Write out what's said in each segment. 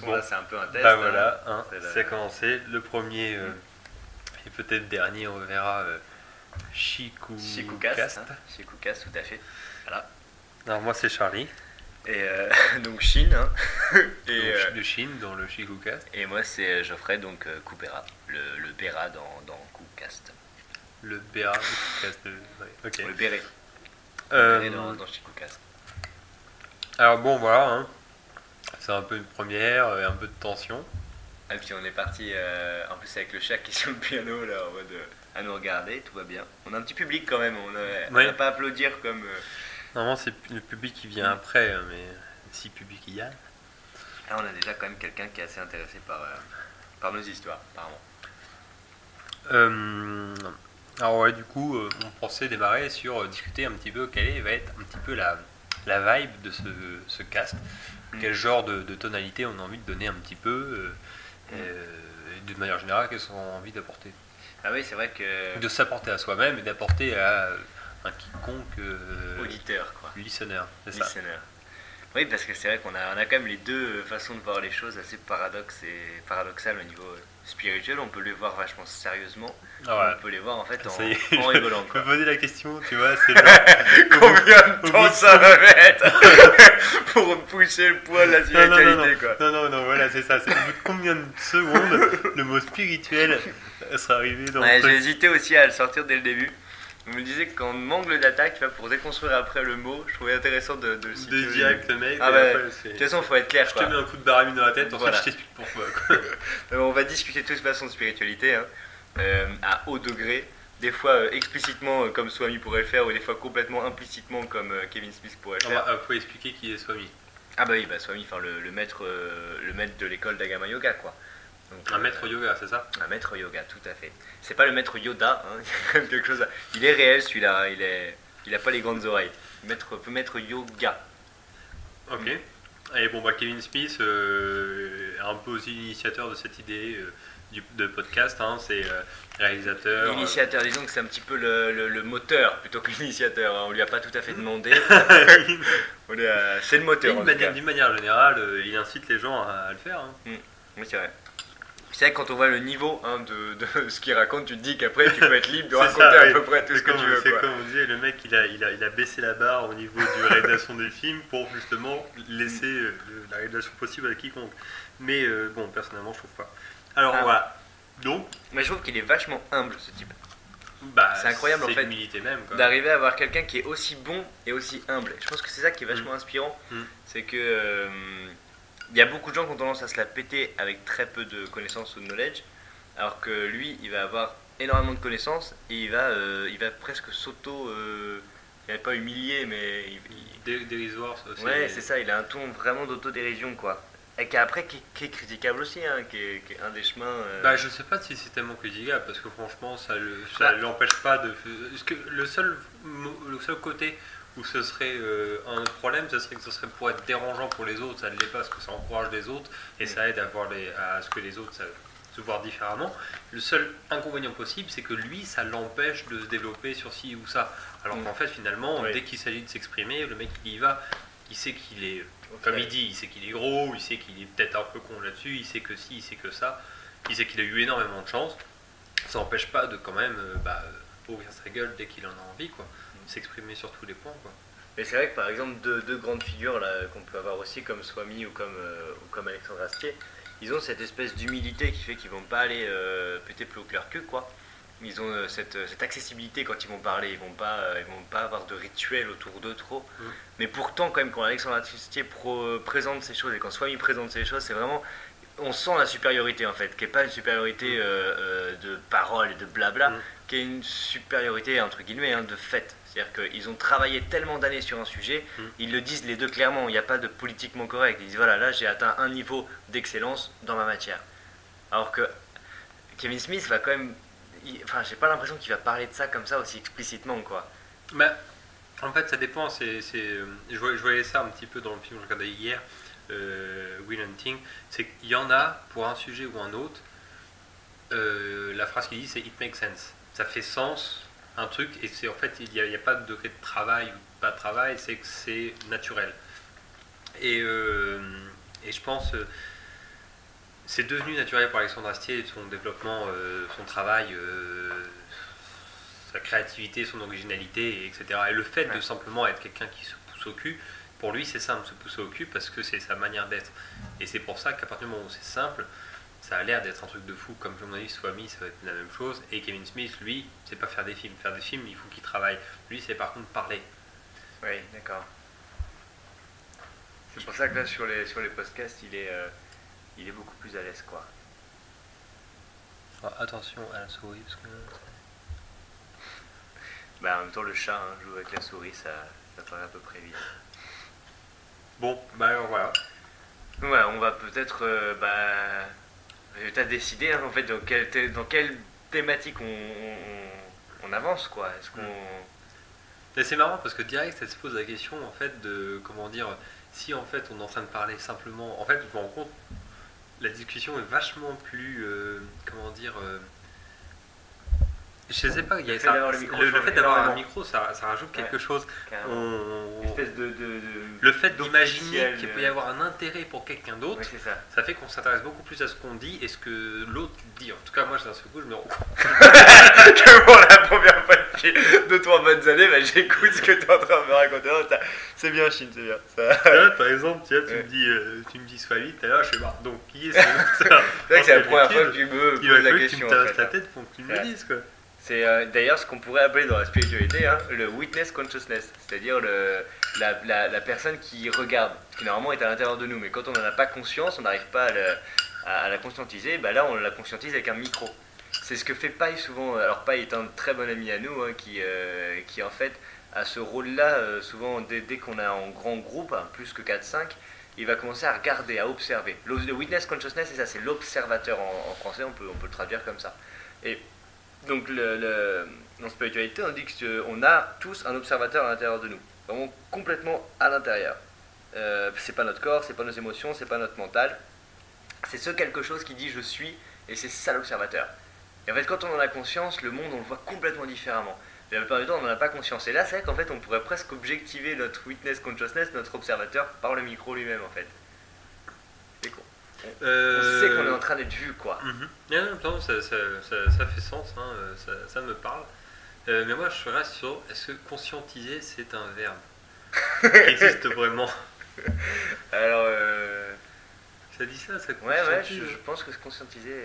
façon, là, c'est un peu un test. Bah voilà, hein, C'est ça a commencé. Le premier et peut-être dernier, on verra Chikoucast. Chikoucast, tout à fait. Voilà. Alors moi c'est Charlie, Et donc Chine. Hein. Et, donc, de Chine dans le Chikoucast. et moi, c'est Geoffrey, donc Coupera, le Béra dans Coupcast. Le BA Chikoucast. Ouais, ok. Le Béret. Euh, Le Béret dans Chikoucast. alors bon voilà, hein, c'est un peu une première, un peu de tension. Et puis on est parti en plus avec le chat qui est sur le piano là, en mode à nous regarder, tout va bien. On a un petit public quand même, on Ouais. n'a pas à applaudir comme. Normalement c'est le public qui vient après, mais si public il y a. Là, on a déjà quand même quelqu'un qui est assez intéressé par nos histoires, apparemment. Alors ouais, du coup, on pensait démarrer sur discuter un petit peu quelle va être un petit peu la vibe de ce cast. Quel genre de tonalité on a envie de donner un petit peu, et d'une manière générale, qu'est-ce qu'on a envie d'apporter. Ah oui, c'est vrai que. De s'apporter à soi-même et d'apporter à un quiconque Auditeur, quoi. listener, c'est ça. Listener. Oui, parce que c'est vrai qu'on a quand même les deux façons de voir les choses assez paradoxales au niveau spirituel. On peut les voir vachement sérieusement, Ah ouais. on peut les voir en fait Ça y est, en rigolant. Je Quoi. me posais la question, tu vois, c'est genre, Combien de au temps bout- ça va mettre pour pousser le poids de la non, spiritualité, quoi. non, voilà, c'est ça. C'est au bout de combien de secondes le mot spirituel sera arrivé dans Ouais, le j'ai truc. hésité aussi à le sortir dès le début. Je me disais que quand on manque d'attaque, tu vois, pour déconstruire après le mot, je trouvais intéressant de le situer. De direct le mec, Ah et ouais. après, De c'est... toute façon, faut être clair, Je quoi. te mets un coup de baramine dans la tête, ensuite Voilà. je t'explique pourquoi. Quoi. On va discuter de toute façon de spiritualité, hein, à haut degré. Des fois explicitement comme Swami pourrait le faire, ou des fois complètement implicitement comme Kevin Smith pourrait le faire. Faut expliquer qui est Swami. Ah bah oui, bah Swami, enfin le maître de l'école d'Agama Yoga, quoi. Donc, Un maître yoga, c'est ça? Un maître yoga, tout à fait. C'est pas le maître Yoda, hein, il y a quand même quelque chose. Il est réel celui-là, il a pas les grandes oreilles. Maître yoga. Ok. Et bon, bah, Kevin Smith est un peu aussi l'initiateur de cette idée de podcast. Hein. C'est réalisateur. L'initiateur, disons que c'est un petit peu le moteur plutôt que l'initiateur. Hein. On lui a pas tout à fait demandé. C'est le moteur. En tout cas. D'une manière générale, il incite les gens à le faire. Hein. Oui, c'est vrai. C'est vrai que quand on voit le niveau hein, de ce qu'il raconte, tu te dis qu'après tu peux être libre de C'est raconter ça, à oui. peu près tout ce que tu veux. C'est Quoi. comme on disait, le mec il a baissé la barre au niveau de la réalisation des films pour justement laisser la réalisation possible à quiconque. Mais bon, personnellement, je trouve pas. Alors voilà. Donc, Mais je trouve qu'il est vachement humble ce type. bah, C'est incroyable, en fait, l'humilité même. Quoi. D'arriver à avoir quelqu'un qui est aussi bon et aussi humble. Je pense que c'est ça qui est vachement inspirant. C'est que il y a beaucoup de gens qui ont tendance à se la péter avec très peu de connaissances ou de knowledge, alors que lui, il va avoir énormément de connaissances et il va presque il va pas humilier, mais Dérisoire, ça aussi. ouais, c'est ça. Il a un ton vraiment d'autodérision, quoi. Et qui après qui est critiquable aussi, hein, qui est un des chemins. Bah, je sais pas si c'est tellement critiquable parce que franchement, ça Bah. l'empêche pas de. Est-ce que le seul côté où ce serait un problème, ce serait que ce serait pour être dérangeant pour les autres, ça ne l'est pas parce que ça encourage les autres et ça aide à ce que les autres se voient différemment. Le seul inconvénient possible, c'est que lui, ça l'empêche de se développer sur ci ou ça. Alors qu'en fait, finalement, Oui. dès qu'il s'agit de s'exprimer, le mec il y va, il sait qu'il est, comme il dit, il sait qu'il est gros, il sait qu'il est peut-être un peu con là-dessus, il sait que si, il sait que ça, il sait qu'il a eu énormément de chance. Ça n'empêche pas de quand même ouvrir sa gueule dès qu'il en a envie, quoi. S'exprimer sur tous les points, quoi. Mais c'est vrai que par exemple deux grandes figures là qu'on peut avoir aussi comme Swami ou comme Alexandre Astier, ils ont cette espèce d'humilité qui fait qu'ils vont pas aller péter plus haut que leur cul, quoi. Ils ont cette accessibilité quand ils vont parler, ils vont pas avoir de rituel autour d'eux trop. Mais pourtant quand même quand Alexandre Astier présente ces choses et quand Swami présente ces choses, c'est vraiment on sent la supériorité en fait, qui est pas une supériorité de parole et de blabla, qui est une supériorité entre guillemets hein, de fait. C'est-à-dire qu'ils ont travaillé tellement d'années sur un sujet, ils le disent les deux clairement, il n'y a pas de politiquement correct. Ils disent voilà, là j'ai atteint un niveau d'excellence dans ma matière. Alors que Kevin Smith va quand même. Enfin, j'ai pas l'impression qu'il va parler de ça comme ça aussi explicitement, quoi. Bah, en fait, ça dépend. Je voyais ça un petit peu dans le film que je regardais hier, Will Hunting. C'est qu'il y en a, pour un sujet ou un autre, la phrase qu'il dit c'est It makes sense. Ça fait sens, un truc, et c'est en fait, il n'y a pas de degré de travail ou pas de travail, c'est que c'est naturel. Et je pense. c'est devenu naturel pour Alexandre Astier, son développement, son travail, sa créativité, son originalité, etc. Et le fait de simplement être quelqu'un qui se pousse au cul, pour lui c'est simple, se pousser au cul parce que c'est sa manière d'être. Et c'est pour ça qu'à partir du moment où c'est simple, ça a l'air d'être un truc de fou. Comme je m'en dis, Swami, ça va être la même chose. Et Kevin Smith, lui, c'est pas faire des films. Faire des films, il faut qu'il travaille. Lui, c'est par contre parler. Oui, d'accord. C'est pour ça que là, sur les podcasts, il est beaucoup plus à l'aise, quoi. Ah, attention à la souris, parce que... Bah, en même temps, le chat, hein, joue avec la souris, ça paraît à peu près évident. Bon, bah alors voilà. Ouais, on va peut-être... t'as décidé, hein, en fait, dans quelle thématique on avance, quoi. Est-ce qu'on... Et c'est marrant parce que direct, ça se pose la question, en fait, de... Comment dire... Si, en fait, on est en train de parler simplement... En fait, je me rends compte, la discussion est vachement plus... comment dire... Je sais pas, il y a le fait d'avoir un micro, ça rajoute quelque chose. Une espèce de le fait d'imaginer qu'il peut y euh, avoir un intérêt pour quelqu'un d'autre, Oui, c'est ça. ça fait qu'on s'intéresse beaucoup plus à ce qu'on dit et ce que l'autre dit. En tout cas, moi, d'un seul coup, je me rends compte. Que pour la première fois depuis 2-3 bonnes années, bah, j'écoute ce que tu es en train de me raconter. C'est bien, Chine, c'est bien. Là, par exemple, tu me dis Swahili, tout à l'heure, je sais pas. Donc, qui est ce C'est vrai que c'est la première fois que tu me poses la question. Il va falloir que tu me tasses la tête pour que tu me le dises, quoi. C'est d'ailleurs ce qu'on pourrait appeler dans la spiritualité, hein, le witness consciousness, c'est-à-dire la personne qui regarde, qui normalement est à l'intérieur de nous, mais quand on n'en a pas conscience, on n'arrive pas à la conscientiser, bah là on la conscientise avec un micro. C'est ce que fait Pai souvent. Alors Pai est un très bon ami à nous, hein, qui en fait a ce rôle-là, souvent dès qu'on est en grand groupe, hein, plus que 4-5, il va commencer à regarder, à observer. Le witness consciousness, c'est ça, c'est l'observateur en français, on peut le traduire comme ça. Et donc, en spiritualité, on dit qu'on a tous un observateur à l'intérieur de nous, vraiment complètement à l'intérieur. C'est pas notre corps, c'est pas nos émotions, c'est pas notre mental. C'est ce quelque chose qui dit je suis, et c'est ça l'observateur. Et en fait, quand on en a conscience, le monde on le voit complètement différemment. Mais la plupart du temps, on n'en a pas conscience. Et là, c'est vrai qu'en fait, on pourrait presque objectiver notre witness consciousness, notre observateur, par le micro lui-même, en fait. C'est con. On sait qu'on est en train d'être vu, quoi. Non, ça fait sens, hein, ça me parle. Mais moi, je reste sur est-ce que conscientiser, c'est un verbe qui existe vraiment? Alors, ça dit ça ouais, je pense que se conscientiser,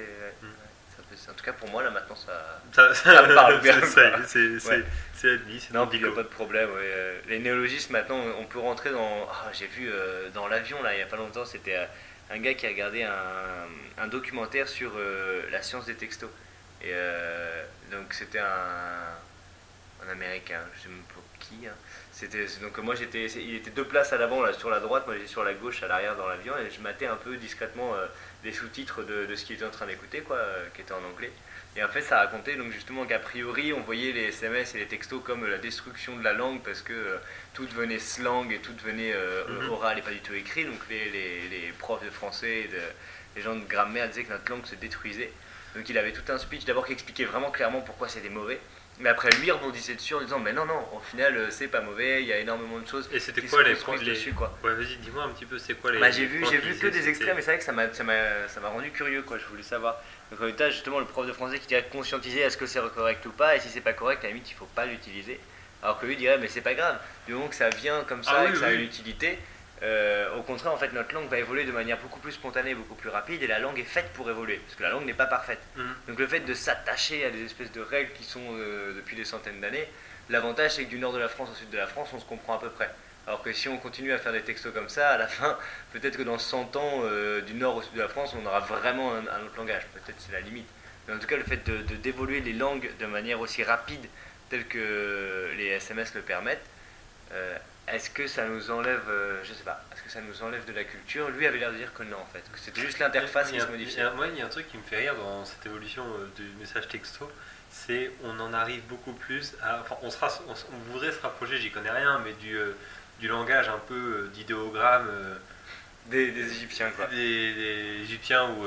en tout cas pour moi, là maintenant, ça me parle bien. C'est admis, c'est non, puis il n'y a pas de problème. Ouais. Les néologismes, maintenant, on peut rentrer dans... j'ai vu dans l'avion, là, il n'y a pas longtemps, c'était... un gars qui a regardé un documentaire sur la science des textos. Et donc c'était un américain, je sais même pas qui. Hein. Donc moi il était 2 places à l'avant, là, sur la droite, moi j'étais sur la gauche à l'arrière dans l'avion, et je matais un peu discrètement les sous-titres de ce qu'il était en train d'écouter, quoi, qui était en anglais. Et en fait ça racontait donc justement qu'a priori on voyait les SMS et les textos comme la destruction de la langue parce que tout devenait slang et tout devenait oral et pas du tout écrit. Donc les profs de français, les gens de grammaire disaient que notre langue se détruisait. Donc il avait tout un speech d'abord qui expliquait vraiment clairement pourquoi c'était mauvais. Mais après lui rebondissait dessus en disant mais non, au final c'est pas mauvais, il y a énormément de choses. Et c'était quoi les points dessus, quoi. Ouais, vas-y, dis-moi un petit peu c'est quoi les. J'ai vu que des extraits, mais c'est vrai que ça m'a rendu curieux, quoi. Je voulais savoir. Donc en état, justement, le prof de français qui dirait conscientiser est-ce que c'est correct ou pas, et si c'est pas correct, à la limite il faut pas l'utiliser. Alors que lui dirait mais c'est pas grave, du moment que ça vient comme ça et que ça a une utilité. Au contraire, en fait, notre langue va évoluer de manière beaucoup plus spontanée, beaucoup plus rapide, et la langue est faite pour évoluer, parce que la langue n'est pas parfaite. Donc le fait de s'attacher à des espèces de règles qui sont depuis des centaines d'années, l'avantage c'est que du nord de la France au sud de la France, on se comprend à peu près. Alors que si on continue à faire des textos comme ça, à la fin, peut-être que dans 100 ans, du nord au sud de la France, on aura vraiment un autre langage. Peut-être c'est la limite. Mais en tout cas, le fait d'évoluer les langues de manière aussi rapide, telle que les SMS le permettent, est-ce que ça nous enlève, je sais pas, est-ce que ça nous enlève de la culture? Lui avait l'air de dire que non, en fait, que c'était juste l'interface qui se modifiait. Moi, il y a un truc qui me fait rire dans cette évolution du message texto, c'est on en arrive beaucoup plus à... Enfin, on voudrait se rapprocher, j'y connais rien, mais du langage un peu d'idéogramme... Des Égyptiens, quoi. Des Égyptiens ou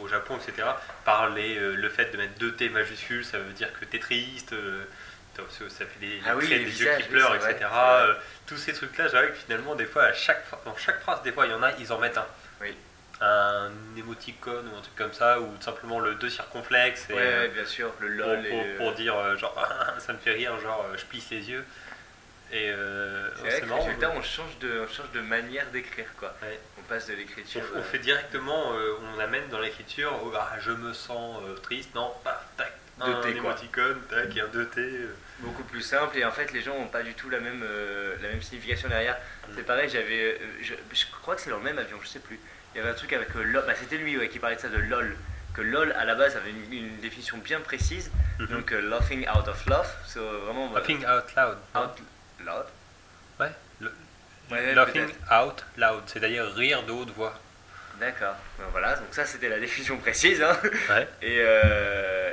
au Japon, etc. Par le fait de mettre 2 T majuscules, ça veut dire que t'es triste... ça fait les traits des yeux qui pleurent, etc. Tous ces trucs-là, j'avoue que finalement, des fois, dans chaque phrase, des fois, il y en a, ils en mettent un. Oui. un émoticône ou un truc comme ça, ou simplement le 2 circonflexe, et, Ouais, bien sûr, le lol. pour dire genre ça me fait rire, genre je plisse les yeux. Et C'est vrai c'est que marrant. résultat, on change de manière d'écrire, quoi. Ouais. On passe de l'écriture. On fait directement, on amène dans l'écriture, je me sens triste, non, paf, tac, un 2T, quoi. émoticône, tac, et un 2T. Beaucoup plus simple, et en fait, les gens n'ont pas du tout la même signification derrière. C'est pareil, je crois que c'est dans le même avion, je sais plus. Il y avait un truc avec LOL, bah, c'était lui qui parlait de ça, de LOL. Que LOL à la base avait une définition bien précise, donc laughing out of love, c'est vraiment. Laughing out loud. Out loud. Ouais, Ouais, laughing peut-être. out loud, c'est-à-dire rire de haute voix. D'accord, ben voilà, donc ça c'était la définition précise. Hein. Ouais.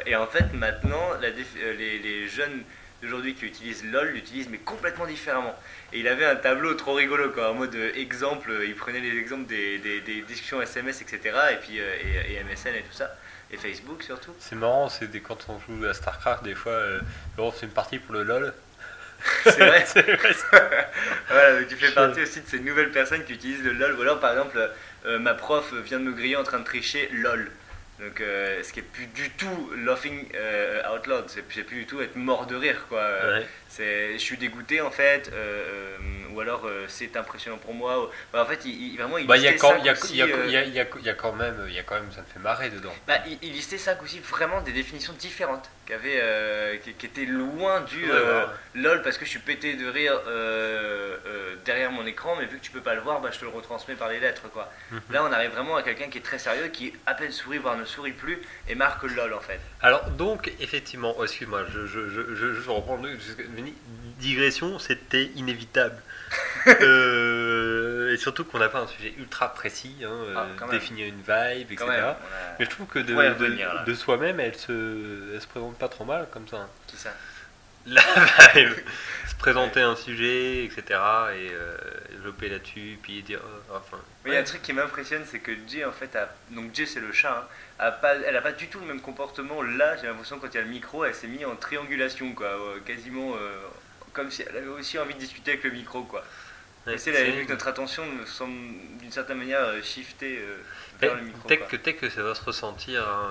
Et en fait maintenant, les jeunes d'aujourd'hui qui utilisent LOL l'utilisent mais complètement différemment. Et il avait un tableau trop rigolo, quoi, en mode exemple, il prenait les exemples des discussions SMS, etc. Et puis et MSN et tout ça, et Facebook surtout. C'est marrant, quand on joue à StarCraft, des fois, on fait une partie pour le LOL. C'est vrai. C'est vrai. Voilà, donc tu fais partie aussi de ces nouvelles personnes qui utilisent le LOL. Ou alors par exemple, ma prof vient de me griller en train de tricher LOL. Donc ce qui est plus du tout laughing out loud, c'est plus du tout être mort de rire, quoi. Ouais. Je suis dégoûté en fait, ou alors c'est impressionnant pour moi. Bah, en fait, vraiment il Bah, il y a listait quand 5 ou 6, il y a quand même, ça me fait marrer dedans. bah, il listait 5 ou 6 vraiment des définitions différentes qui étaient loin du Ouais, ouais. LOL parce que je suis pété de rire derrière mon écran, mais vu que tu peux pas le voir, bah, je te le retransmets par les lettres, quoi. Là on arrive vraiment à quelqu'un qui est très sérieux, qui à peine sourit, voire ne sourit plus, et marque LOL en fait. Alors, donc, effectivement, excuse-moi, je reprends digression, c'était inévitable. Et surtout qu'on n'a pas un sujet ultra précis, Quand même. définir une vibe, etc. Quand même, Mais je trouve que On va y revenir, là. de soi-même, elle se présente pas trop mal comme ça. Qui ça? La vibe, se présenter un sujet, etc. Et développer là-dessus, puis dire, enfin. Mais il y a un truc qui m'impressionne, c'est que Jay en fait donc Jay c'est le chat, hein, elle a pas du tout le même comportement. Là j'ai l'impression quand il y a le micro, elle s'est mise en triangulation, quoi, quasiment comme si elle avait aussi envie de discuter avec le micro, quoi. Ouais, Et c'est la limite que notre attention me semble d'une certaine manière shiftée vers le micro, quoi. Peut-être que ça va se ressentir, hein,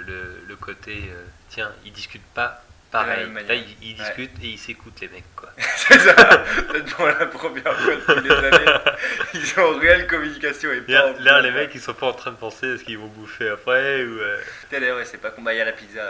le côté, tiens, ils discutent pas De la pareil. même manière. Là, ils discutent et ils s'écoutent, les mecs, quoi. C'est ça, peut-être pour la première fois depuis des années, ils sont en réelle communication et pas en Là, les mecs, ils sont pas en train de penser à ce qu'ils vont bouffer après, ou... D'ailleurs, ouais, c'est pas combat, il y a la pizza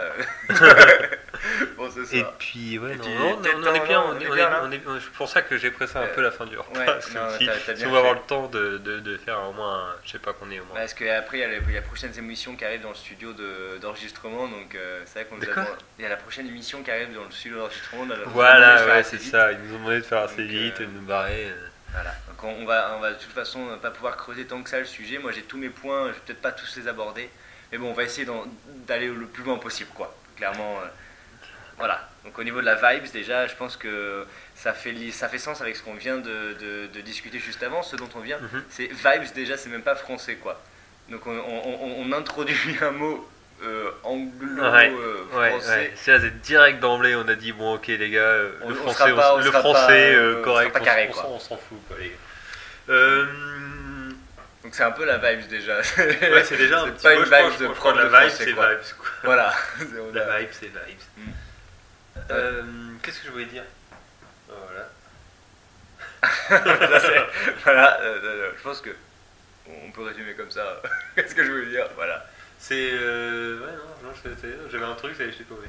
pour ce Et soir. puis, ouais, Et non, puis, non, peut-être on est bien, on est bien, là. c'est pour ça que j'ai pressé un peu la fin du repas, ouais, parce que non, si, t'as si bien on va avoir fait. le temps de faire au moins, je sais pas qu'on est au moins. Parce qu'après, il y a les prochaines émissions qui arrivent dans le studio d'enregistrement, donc c'est vrai qu'on nous a D'accord. demandé. Il y a la prochaine émission qui arrive dans le studio d'enregistrement. on a demandé de Voilà, faire ouais, assez c'est vite. ça, ils nous ont demandé de faire assez Donc, vite et de nous barrer. Voilà. Donc on va de toute façon pas pouvoir creuser tant que ça le sujet. Moi j'ai tous mes points, je vais peut-être pas tous les aborder. Mais bon, on va essayer d'aller le plus loin possible, quoi. Clairement, voilà. Donc au niveau de la vibes, déjà, je pense que ça fait sens avec ce qu'on vient de discuter juste avant. Ce dont on vient, c'est vibes, déjà, c'est même pas français, quoi. Donc on introduit un mot anglo-français. C'est direct d'emblée, on a dit, bon, ok, les gars, On le sera français, pas- on le sera français pas- correct, on sera pas carré, quoi. on s'en fout, quoi, les gars. Donc c'est un peu la vibes déjà. Ouais, c'est déjà un C'est petit pas peu, une je crois, vibe de je crois prof que la de vibe, français, c'est quoi. vibes, quoi. Voilà. La vibe, c'est vibes. Qu'est-ce que je voulais dire? Voilà. Ça, voilà, je pense que on peut résumer comme ça. Qu'est-ce que je voulais dire? Voilà. C'est. Ouais, non, j'avais un truc, ça y est, je l'ai trouvé.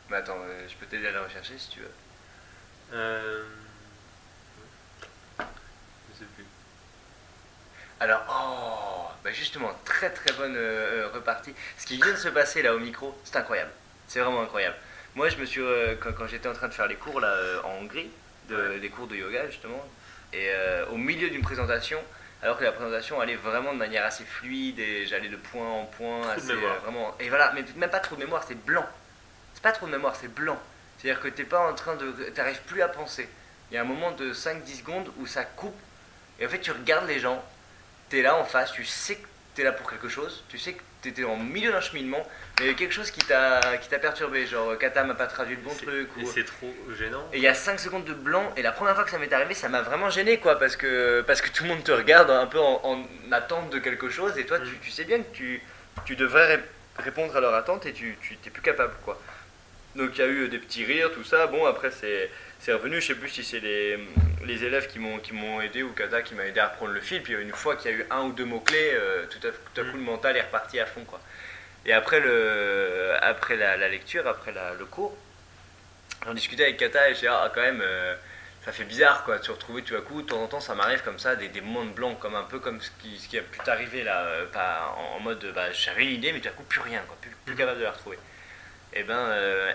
Mais attends, je peux t'aider à la rechercher si tu veux. Je sais plus. Alors, bah justement, très très bonne repartie. Ce qui vient de se passer là au micro, c'est incroyable. C'est vraiment incroyable. Moi, je me suis quand j'étais en train de faire les cours là en Hongrie, des cours de yoga justement, et au milieu d'une présentation, alors que la présentation allait vraiment de manière assez fluide et j'allais de point en point, Trop de assez mémoire. vraiment. Et voilà, mais même pas trop de mémoire, c'est blanc. C'est pas trop de mémoire, c'est blanc. C'est-à-dire que t'es pas en train de, t'arrives plus à penser. Il y a un moment de 5-10 secondes où ça coupe et en fait tu regardes les gens. T'es là en face, tu sais que t'es là pour quelque chose, tu sais que t'étais en milieu d'un cheminement, mais il y a quelque chose qui t'a perturbé, genre Kata m'a pas traduit le bon truc. Et c'est trop gênant. Et il y a 5 secondes de blanc, et la première fois que ça m'est arrivé, ça m'a vraiment gêné, quoi, parce que tout le monde te regarde un peu en attente de quelque chose, et toi, tu sais bien que tu devrais répondre à leur attente, et tu t'es plus capable, quoi. Donc il y a eu des petits rires, tout ça. Bon, après c'est revenu. Je sais plus si c'est les élèves qui m'ont aidé ou Kata qui m'a aidé à reprendre le fil. Puis une fois qu'il y a eu un ou deux mots clés, tout à coup le mental est reparti à fond, quoi. Et après la lecture, après le cours, j'en discutais avec Kata et j'ai dit quand même ça fait bizarre, quoi, de se retrouver tout à coup. De temps en temps ça m'arrive comme ça, des moments de blanc, comme un peu comme ce qui a pu t'arriver là, pas en mode j'avais une idée mais tout à coup plus rien, quoi, plus capable de la retrouver. Et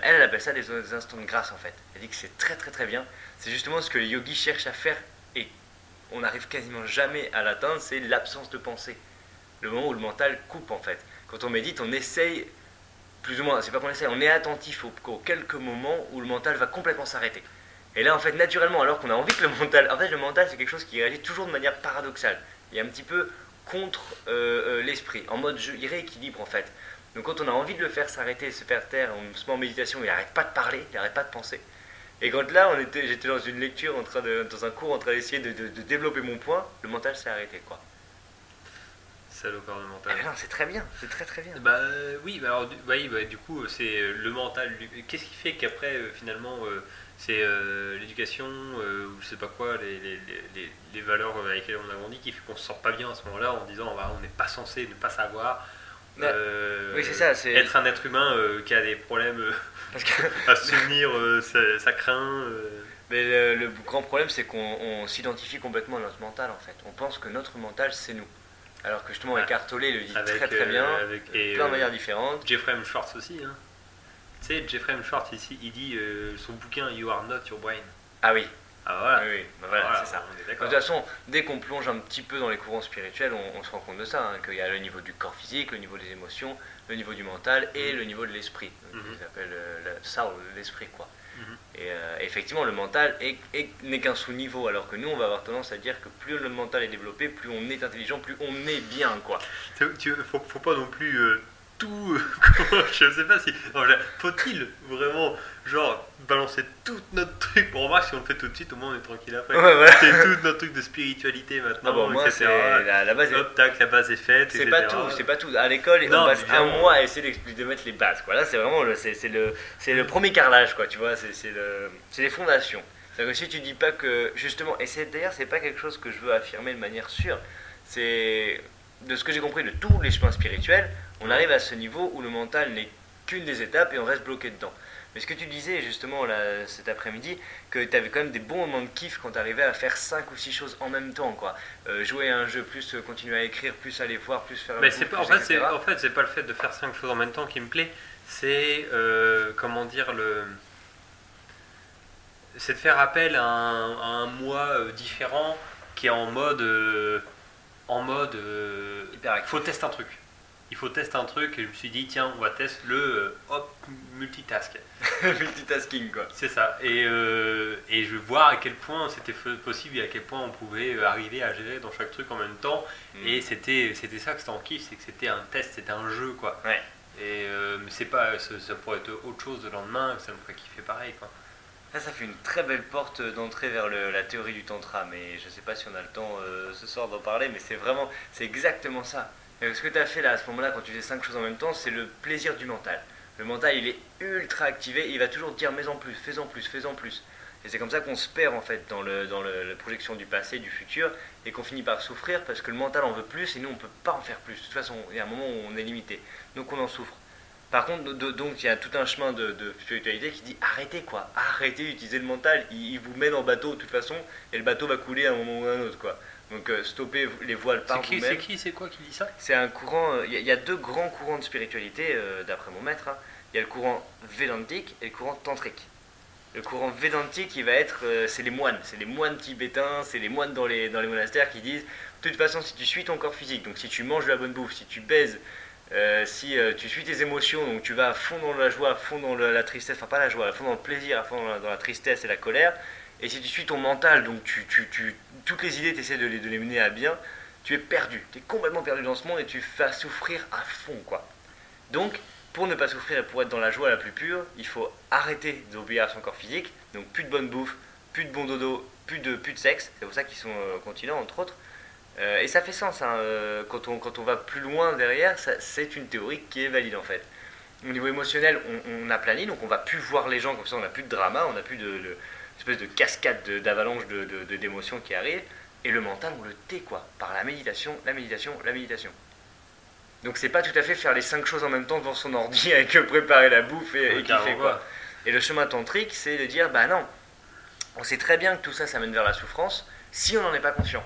elle appelle ça des instants de grâce, en fait. Elle dit que c'est très très très bien. C'est justement ce que les yogis cherchent à faire et on n'arrive quasiment jamais à l'atteindre, c'est l'absence de pensée. Le moment où le mental coupe, en fait. Quand on médite, on essaye, plus ou moins, c'est pas qu'on essaye, on est attentif aux quelques moments où le mental va complètement s'arrêter. Et là, en fait, naturellement, alors qu'on a envie que le mental... En fait, le mental, c'est quelque chose qui réagit toujours de manière paradoxale. Il est un petit peu contre l'esprit, en mode il rééquilibre, en fait. Donc quand on a envie de le faire s'arrêter, se faire taire, on se met en méditation, il n'arrête pas de parler, il n'arrête pas de penser. Et quand là, j'étais dans une lecture, dans un cours, en train d'essayer de développer mon point, le mental s'est arrêté, quoi. Salopard de mental. Ah non, c'est très bien, c'est très très bien. Oui, alors, du coup, c'est le mental. Qu'est-ce qui fait qu'après, finalement, c'est l'éducation, ou je sais pas quoi, les valeurs avec lesquelles on a grandi, qui fait qu'on se sort pas bien à ce moment-là en disant on n'est pas censé ne pas savoir. Oui, c'est ça. Être un être humain qui a des problèmes à se souvenir, ça craint. Mais le grand problème, c'est qu'on s'identifie complètement à notre mental, en fait. On pense que notre mental, c'est nous. Alors que justement, Eckhart Tolle le dit très très bien, plein de manières différentes. Jeffrey M. Schwartz aussi. Hein. Tu sais, Jeffrey M. Schwartz, ici, il dit son bouquin You Are Not Your Brain. Ah oui. Ah voilà, oui, voilà, c'est ça. De toute façon, dès qu'on plonge un petit peu dans les courants spirituels, on se rend compte de ça, hein, qu'il y a le niveau du corps physique, le niveau des émotions, le niveau du mental et le niveau de l'esprit. Ils appellent ça l'esprit, quoi. Et effectivement, le mental n'est qu'un sous-niveau, alors que nous, on va avoir tendance à dire que plus le mental est développé, plus on est intelligent, plus on est bien, quoi. Faut pas non plus tout... je sais pas si... Faut-il vraiment, genre, balancer tout notre truc? Bon, remarque, si on le fait tout de suite, au moins on est tranquille après. Ouais, voilà. C'est tout notre truc de spiritualité maintenant, moi, etc. La base hop, tac, la base est faite, c'est pas tout. À l'école, on passe un mois à essayer de mettre les bases, quoi. Là, c'est vraiment c'est le premier carrelage, quoi, tu vois, c'est les fondations. C'est-à-dire que si tu dis pas que, justement, et d'ailleurs, c'est pas quelque chose que je veux affirmer de manière sûre, c'est... De ce que j'ai compris de tous les chemins spirituels, on arrive à ce niveau où le mental n'est qu'une des étapes et on reste bloqué dedans. Mais ce que tu disais justement là, cet après-midi, que tu avais quand même des bons moments de kiff quand tu arrivais à faire 5 ou 6 choses en même temps, quoi. Jouer à un jeu, plus continuer à écrire, plus aller voir, plus faire... Mais en fait, c'est pas le fait de faire 5 choses en même temps qui me plaît, c'est, comment dire, c'est de faire appel à un moi différent qui est en mode... faut tester un truc. Il faut tester un truc et je me suis dit tiens on va tester le multitask. Multitasking, quoi. C'est ça. Et je veux voir à quel point c'était possible et à quel point on pouvait arriver à gérer dans chaque truc en même temps. Et c'était ça que c'était en kiff, c'est que c'était un test, c'était un jeu, quoi. Ouais. Et mais c'est pas ça pourrait être autre chose le lendemain, ça me ferait kiffer pareil, quoi. Ça fait une très belle porte d'entrée vers la théorie du tantra, mais je sais pas si on a le temps ce soir d'en parler, mais c'est exactement ça. Et ce que tu as fait là, à ce moment-là, quand tu fais 5 choses en même temps, c'est le plaisir du mental. Le mental, il est ultra activé, il va toujours te dire mais en plus, fais-en plus, fais-en plus. Et c'est comme ça qu'on se perd en fait dans la projection du passé, du futur, et qu'on finit par souffrir parce que le mental en veut plus et nous on peut pas en faire plus. De toute façon, il y a un moment où on est limité, donc on en souffre. Par contre, donc il y a tout un chemin de spiritualité qui dit arrêtez, quoi, arrêtez d'utiliser le mental, il vous mène en bateau de toute façon, et le bateau va couler à un moment ou à un autre, quoi. Donc stoppez les voiles par vous-même. C'est quoi qui dit ça? C'est un courant, il y a deux grands courants de spiritualité, d'après mon maître, hein. Il y a le courant védantique et le courant tantrique. Le courant védantique, il va être, c'est les moines tibétains, c'est les moines dans les monastères qui disent, de toute façon, si tu suis ton corps physique, donc si tu manges de la bonne bouffe, si tu baises, si tu suis tes émotions, donc tu vas à fond dans la joie, à fond dans la tristesse, enfin pas la joie, à fond dans le plaisir, à fond dans la tristesse et la colère, et si tu suis ton mental, donc toutes les idées, tu essaies de les mener à bien, tu es perdu, tu es complètement perdu dans ce monde et tu vas souffrir à fond, quoi. Donc, pour ne pas souffrir et pour être dans la joie la plus pure, il faut arrêter d'obéir à son corps physique, donc plus de bonne bouffe, plus de bon dodo, plus de sexe, c'est pour ça qu'ils sont continents entre autres. Et ça fait sens, hein, quand on va plus loin derrière, c'est une théorie qui est valide en fait. Au niveau émotionnel, on aplani, donc on va plus voir les gens comme ça, on n'a plus de drama, on n'a plus de espèce de cascade d'avalanche d'émotions qui arrivent. Et le mental, on le tait quoi, par la méditation, la méditation, la méditation. Donc c'est pas tout à fait faire les 5 choses en même temps devant son ordi avec préparer la bouffe et kiffer quoi. Et le chemin tantrique, c'est de dire bah non, on sait très bien que tout ça, ça mène vers la souffrance si on n'en est pas conscient.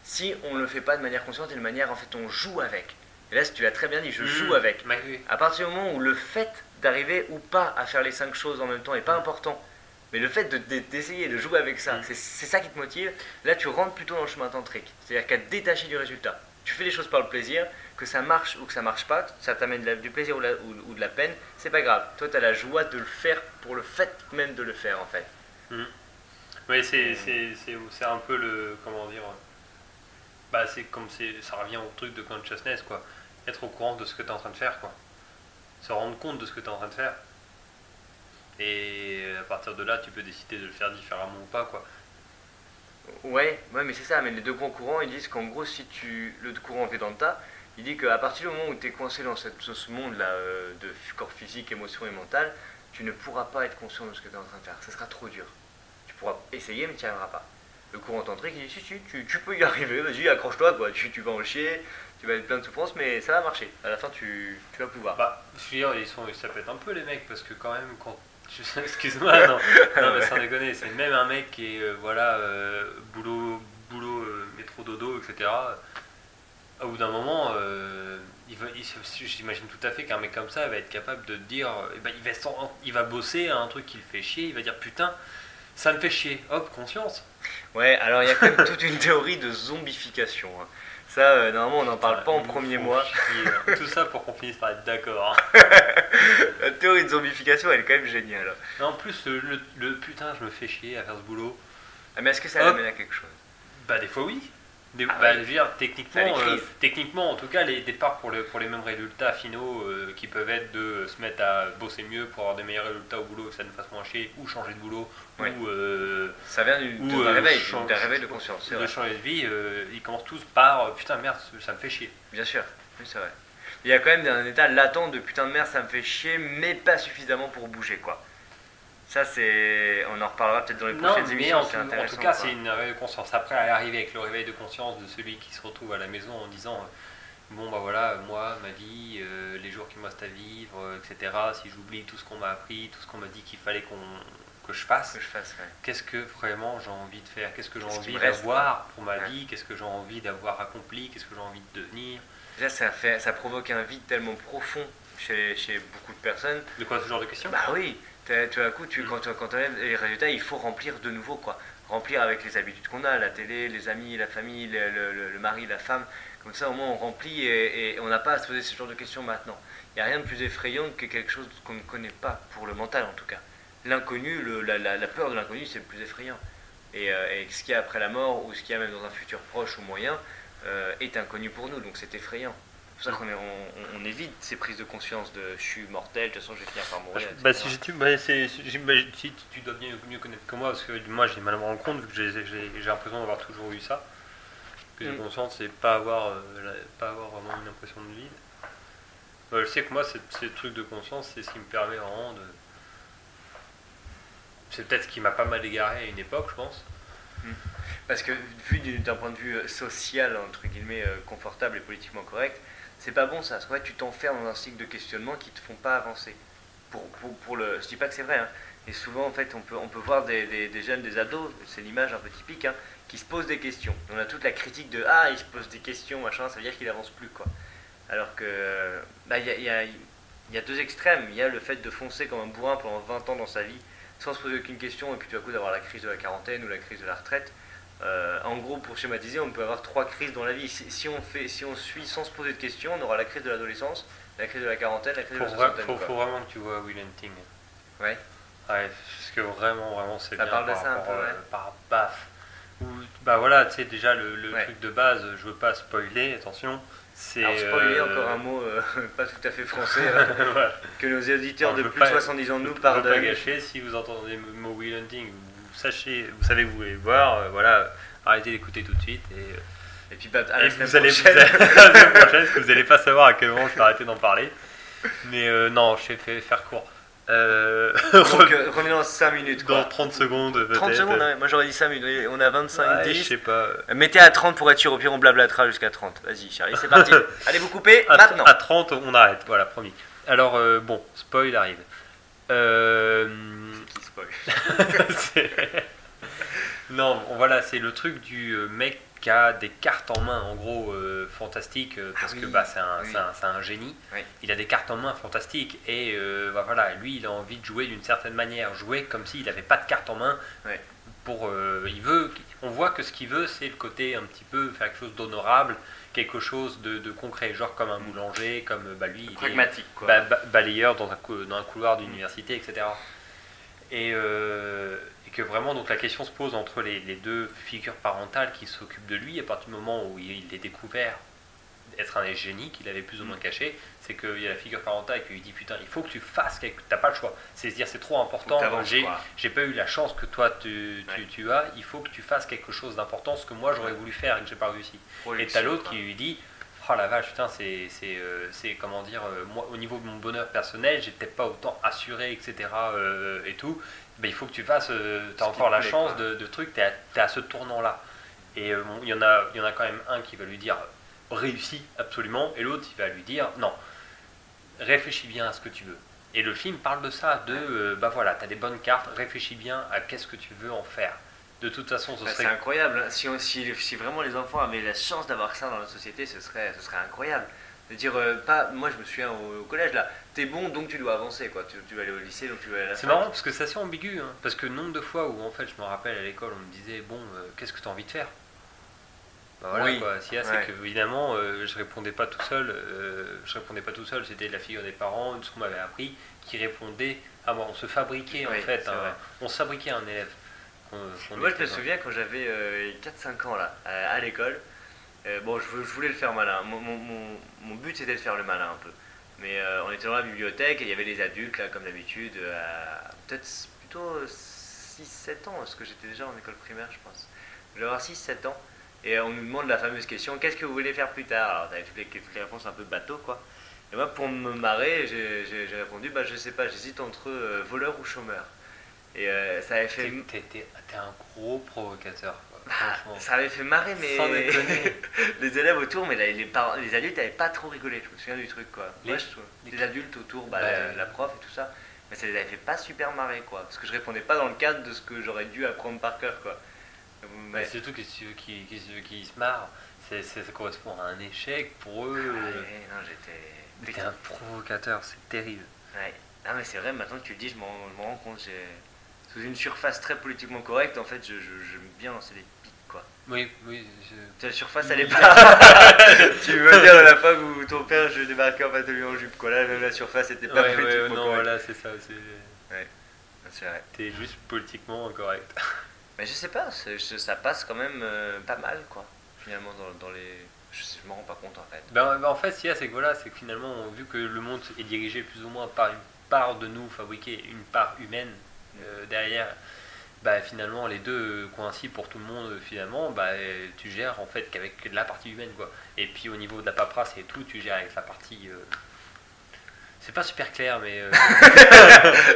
Si on ne le fait pas de manière consciente et de manière en fait on joue avec. Et là tu l'as très bien dit, je joue avec. Oui. À partir du moment où le fait d'arriver ou pas à faire les 5 choses en même temps est pas important, mais le fait d'essayer de jouer avec ça, c'est ça qui te motive, là tu rentres plutôt dans le chemin tantrique. C'est-à-dire qu'à te détacher du résultat. Tu fais les choses par le plaisir, que ça marche ou que ça marche pas, ça t'amène du plaisir ou de la peine, c'est pas grave. Toi tu as la joie de le faire pour le fait même de le faire en fait. Oui, c'est un peu le, comment dire, bah ça revient au truc de consciousness quoi. Être au courant de ce que tu es en train de faire quoi. Se rendre compte de ce que tu es en train de faire. Et à partir de là, tu peux décider de le faire différemment ou pas quoi. Ouais, mais c'est ça, mais les deux grands courants, ils disent qu'en gros, le courant Vedanta, il dit qu'à partir du moment où tu es coincé dans ce monde-là de corps physique, émotion et mental, tu ne pourras pas être conscient de ce que tu es en train de faire, ça sera trop dur. Tu pourras essayer, mais tu n'y arriveras pas. Le courant tantrique, il dit si, tu peux y arriver, vas-y, accroche-toi, quoi. Tu vas en chier, tu vas être plein de souffrance, mais ça va marcher. À la fin, tu vas pouvoir. Bah, je veux dire, ça peut être un peu les mecs, parce que quand même, excuse-moi, non, mais sans déconner, c'est même un mec qui est, boulot, métro, dodo, etc. Au bout d'un moment, j'imagine tout à fait qu'un mec comme ça va être capable de dire, il va bosser à un truc qui le fait chier, il va dire putain, ça me fait chier, hop, conscience. Ouais, alors il y a quand même toute une théorie de zombification. Hein. Ça, normalement, on n'en parle pas en premier mois. Tout ça pour qu'on finisse par être d'accord. La théorie de zombification, elle est quand même géniale. Mais en plus, le putain, je me fais chier à faire ce boulot. Ah, mais est-ce que ça amène à quelque chose? Bah, des fois, oui. Oui. Je veux dire, techniquement, en tout cas, les départs pour les mêmes résultats finaux qui peuvent être de se mettre à bosser mieux pour avoir des meilleurs résultats au boulot, que ça nous fasse moins chier, ou changer de boulot, oui. ou ça vient d'un réveil de conscience. De changer de vie, ils commencent tous par putain merde, ça me fait chier. Bien sûr, oui, c'est vrai. Il y a quand même un état latent de putain de merde, ça me fait chier, mais pas suffisamment pour bouger quoi. Ça, on en reparlera peut-être dans les prochaines émissions. C'est intéressant. En tout cas, c'est une réveil de conscience. Après, arriver avec le réveil de conscience de celui qui se retrouve à la maison en disant bon, bah voilà, moi, ma vie, les jours qui me restent à vivre, etc. Si j'oublie tout ce qu'on m'a appris, tout ce qu'on m'a dit qu'il fallait que je fasse, ouais. Qu'est-ce que vraiment j'ai envie de faire? Qu'est-ce que j'ai envie d'avoir pour ma vie? Qu'est-ce que j'ai envie d'avoir accompli? Qu'est-ce que j'ai envie de devenir? Déjà, ça provoque un vide tellement profond chez beaucoup de personnes. De quoi, ce genre de questions? Bah oui. Tout à coup, quand tu as les résultats, il faut remplir de nouveau quoi. Remplir avec les habitudes qu'on a, la télé, les amis, la famille, le mari, la femme. Comme ça, au moins, on remplit et on n'a pas à se poser ce genre de questions maintenant. Il n'y a rien de plus effrayant que quelque chose qu'on ne connaît pas, pour le mental en tout cas. L'inconnu, la peur de l'inconnu, c'est le plus effrayant. Et ce qu'il y a après la mort, ou ce qu'il y a même dans un futur proche ou moyen, est inconnu pour nous, donc c'est effrayant. C'est pour ça qu'on évite ces prises de conscience de je suis mortel, de toute façon je vais finir par mourir. Si tu dois mieux connaître que moi, parce que moi j'ai du mal à me rendre compte, vu que j'ai l'impression d'avoir toujours eu ça. Que de conscience, c'est pas avoir vraiment une impression de vide. Je sais que moi, ces trucs de conscience, c'est ce qui me permet vraiment de. C'est peut-être ce qui m'a pas mal égaré à une époque, je pense. Parce que, vu d'un point de vue social, entre guillemets, confortable et politiquement correct, c'est pas bon ça. Parce qu'en fait, tu t'enfermes dans un cycle de questionnement qui te font pas avancer. Je dis pas que c'est vrai, hein. Et souvent, en fait, on peut voir des jeunes, des ados, c'est l'image un peu typique, hein, qui se posent des questions. On a toute la critique de ah, il se pose des questions, machin, ça veut dire qu'il avance plus, quoi. Alors que, il y a deux extrêmes. Il y a le fait de foncer comme un bourrin pendant 20 ans dans sa vie, sans se poser aucune question, et puis tout à coup d'avoir la crise de la quarantaine ou la crise de la retraite. En gros, pour schématiser, on peut avoir 3 crises dans la vie. Si on suit sans se poser de questions, on aura la crise de l'adolescence, la crise de la quarantaine, la crise de la soixantaine. Faut vraiment que tu vois Will Hunting. Ouais. Ouais, parce que vraiment, c'est ça bien. Parle de ça un peu, ouais. Par baf. Bah voilà, tu sais, déjà le Ouais. truc de base, je veux pas spoiler, attention. C'est. Alors spoiler, encore un mot pas tout à fait français, Voilà. que nos éditeurs Alors, de je veux plus de pas- 70 ans nous Je veux pas pardonnent. gâcher, si vous entendez le mot Will Hunting, vous savez que vous voulez voir, voilà, arrêtez d'écouter tout de suite Et puis bah, à la et semaine vous allez, prochaine. la semaine prochaine, parce que vous allez pas savoir à quel moment je vais arrêter d'en parler. Mais non, je vais faire court. Donc revenez dans 5 minutes Dans quoi. 30 secondes peut-être. 30 secondes, hein, moi j'aurais dit 5 minutes, on a 25, Ouais, je 10. sais pas. Mettez à 30 pour être sûr, au pire on blablatera jusqu'à 30. Vas-y Charlie, c'est parti. Allez vous coupez maintenant. À 30, on arrête, voilà, promis. Alors, bon, spoil arrive. Qui spoil. C'est- Non, voilà, c'est le truc du mec qui a des cartes en main, en gros, fantastiques, parce oui, que bah, c'est oui. un génie. Oui. Il a des cartes en main fantastiques, et bah, voilà, lui, il a envie de jouer d'une certaine manière, jouer comme s'il n'avait pas de cartes en main. Ouais. On voit que ce qu'il veut, c'est le côté un petit peu faire quelque chose d'honorable, quelque chose de concret, genre comme un boulanger, comme bah, lui, il est Pragmatique quoi. balayeur dans un couloir d'université, etc. Et que vraiment, donc la question se pose entre les deux figures parentales qui s'occupent de lui à partir du moment où il est découvert être un génie qu'il avait plus ou moins caché, c'est qu'il y a la figure parentale qui lui dit putain, il faut que tu fasses quelque... T'as pas le choix. C'est se dire c'est trop important, j'ai pas eu la chance que toi tu as, il faut que tu fasses quelque chose d'important, ce que moi j'aurais voulu faire et que j'ai pas réussi. Et t'as l'autre qui lui dit oh la vache, putain, c'est comment dire, moi au niveau de mon bonheur personnel, j'étais pas autant assuré, etc. Et tout. Ben, il faut que tu fasses, t'as encore la chance de trucs, t'es à ce tournant-là. Et bon, il y en a quand même un qui va lui dire réussis absolument, et l'autre il va lui dire non, réfléchis bien à ce que tu veux. Et le film parle de ça, bah voilà, t'as des bonnes cartes, réfléchis bien à qu'est-ce que tu veux en faire. De toute façon, ce serait... C'est incroyable, hein. Si vraiment les enfants avaient la chance d'avoir ça dans la société, ce serait incroyable. De dire, pas, moi je me souviens au collège là, t'es bon donc tu dois avancer quoi, tu vas aller au lycée donc tu vas aller à la C'est fac. marrant parce que c'est assez ambigu, hein, parce que nombre de fois où en fait je me rappelle à l'école on me disait bon qu'est-ce que tu as envie de faire, bah voilà Oui. quoi, c'est que évidemment je répondais pas tout seul, c'était la figure des parents, de ce qu'on m'avait appris, qui répondait à moi, on se fabriquait en fait, on se fabriquait un élève. Moi je me souviens quand j'avais 4-5 ans là, à l'école, bon je voulais le faire malin, mon but c'était de faire le malin un peu. Mais on était dans la bibliothèque et il y avait les adultes là comme d'habitude, peut-être plutôt 6-7 ans, parce que j'étais déjà en école primaire je pense. Je devais avoir 6-7 ans. Et on nous demande la fameuse question, qu'est-ce que vous voulez faire plus tard? Alors t'avais toutes les réponses un peu bateau quoi. Et moi pour me marrer, j'ai répondu, bah je sais pas, j'hésite entre voleur ou chômeur. Et ça avait fait... T'es un gros provocateur quoi, franchement. Ça avait fait marrer mais Sans déconner. les élèves autour, mais les adultes n'avaient pas trop rigolé, je me souviens du truc quoi. Les adultes autour, la prof et tout ça, mais ça les avait fait pas super marrer quoi, parce que je répondais pas dans le cadre de ce que j'aurais dû apprendre par cœur quoi. Mais surtout que si tu veux qu'ils se marrent, ça correspond à un échec pour eux. Non, T'es un provocateur, c'est terrible. Ouais. Ah mais c'est vrai, maintenant que tu le dis, je m'en rends compte. Sous une surface très politiquement correcte, en fait, j'aime bien lancer des pics, quoi. Oui. La surface, elle est pas... Tu veux dire à la fois où ton père, je débarquais en pantalon en jupe, quoi. Là, même la surface était pas politiquement non, correcte. voilà, c'est ça. Ouais, c'est vrai. T'es juste politiquement incorrect. Mais je sais pas, ça passe quand même pas mal, quoi. Finalement, dans les... Je m'en rends pas compte, en fait. Ben, en fait, ce qu'il y a, c'est que voilà, c'est que finalement, vu que le monde est dirigé plus ou moins par une part de nous fabriquée, une part humaine derrière, bah, finalement, les deux coïncident pour tout le monde, finalement, bah, tu gères en fait qu'avec la partie humaine, quoi. Et puis au niveau de la paperasse et tout, tu gères avec la partie... C'est pas super clair, mais...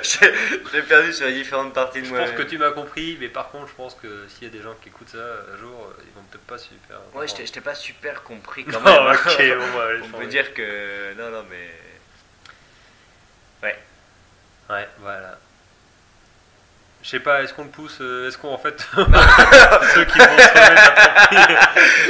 J'ai perdu sur les différentes parties de moi. Je pense que tu m'as compris, mais par contre, je pense que s'il y a des gens qui écoutent ça un jour, ils vont peut-être pas super... Ouais, je t'ai pas super compris quand même. Non, ok, bon, bah, on peut dire que... Non, mais... Ouais, voilà. Je sais pas, est-ce qu'on le pousse, est-ce qu'on en fait... Ceux qui vont se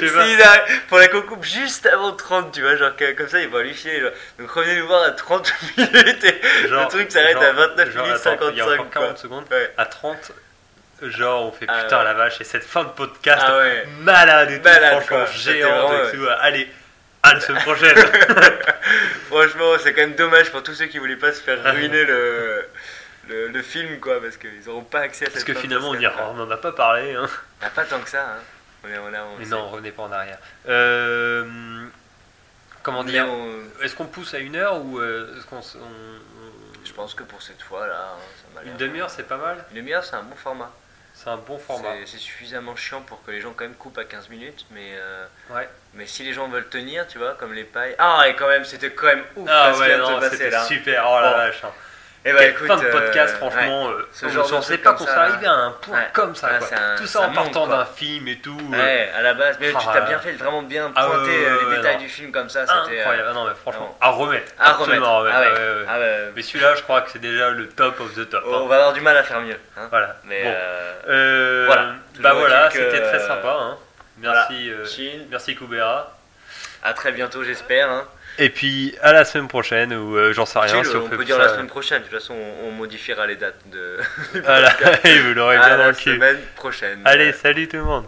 remettre pour la qu'on coupe juste avant 30, tu vois, genre comme ça, il va lui filer. Genre. Donc revenez nous voir à 30 minutes et le truc s'arrête à 29 minutes 55. Il y a encore 40 secondes, ouais. À 30, genre on fait putain la vache, et cette fin de podcast malade et tout, franchement, quoi. géante et tout. Allez, à la semaine prochaine. Franchement, c'est quand même dommage pour tous ceux qui voulaient pas se faire ruiner le film, quoi, parce qu'ils n'auront pas accès à cette Parce que fin finalement, postale, quoi. on n'en a pas parlé. Hein. Ah, pas tant que ça, hein. Mais non, revenez pas en arrière. Comment Mais dire Est-ce qu'on pousse à 1 heure ou est-ce qu'on je pense que pour cette fois, là, hein, ça m'a l'air... une demi-heure, c'est pas mal. Une demi-heure, c'est un bon format. C'est un bon format. C'est suffisamment chiant pour que les gens quand même coupent à 15 minutes, Ouais. mais si les gens veulent tenir, tu vois, comme les pailles... Ah, et quand même, c'était quand même ouf Ah ce qui ouais, vient de non, se passer, c'était là. super. Oh la Bon. vache. Hein. Et bah Quelle écoute... fin de podcast, ouais. franchement. Ce Je genre de pensais truc pas comme qu'on ça, serait arrivé à un point ouais. comme ça. Ouais, Quoi. Tout ça ça en monte, partant quoi. d'un film et tout. Ouais, à la base, mais tu Ah, t'as bien fait de vraiment bien ah, pointer ouais, les détails non. du film comme ça, c'était... Incroyable. Ah non, mais franchement, non. à remettre. À Absolument remettre. à remettre. Ah ouais. Ouais, ouais. Ah ouais. Mais celui-là, je crois que c'est déjà le top of the top. On Hein. va avoir du mal à faire mieux. Hein. Voilà. Mais Bon. voilà. Bah Toujours voilà, est-il que, c'était très sympa. Hein. Merci, Chine. merci Kubera. À très bientôt, j'espère. Hein. Et puis à la semaine prochaine ou j'en sais rien. Chill, si on fait peut dire ça. la semaine prochaine. De toute façon, on modifiera les dates de. Voilà, et vous l'aurez à bien dans la le cul. semaine prochaine. Allez, salut tout le monde.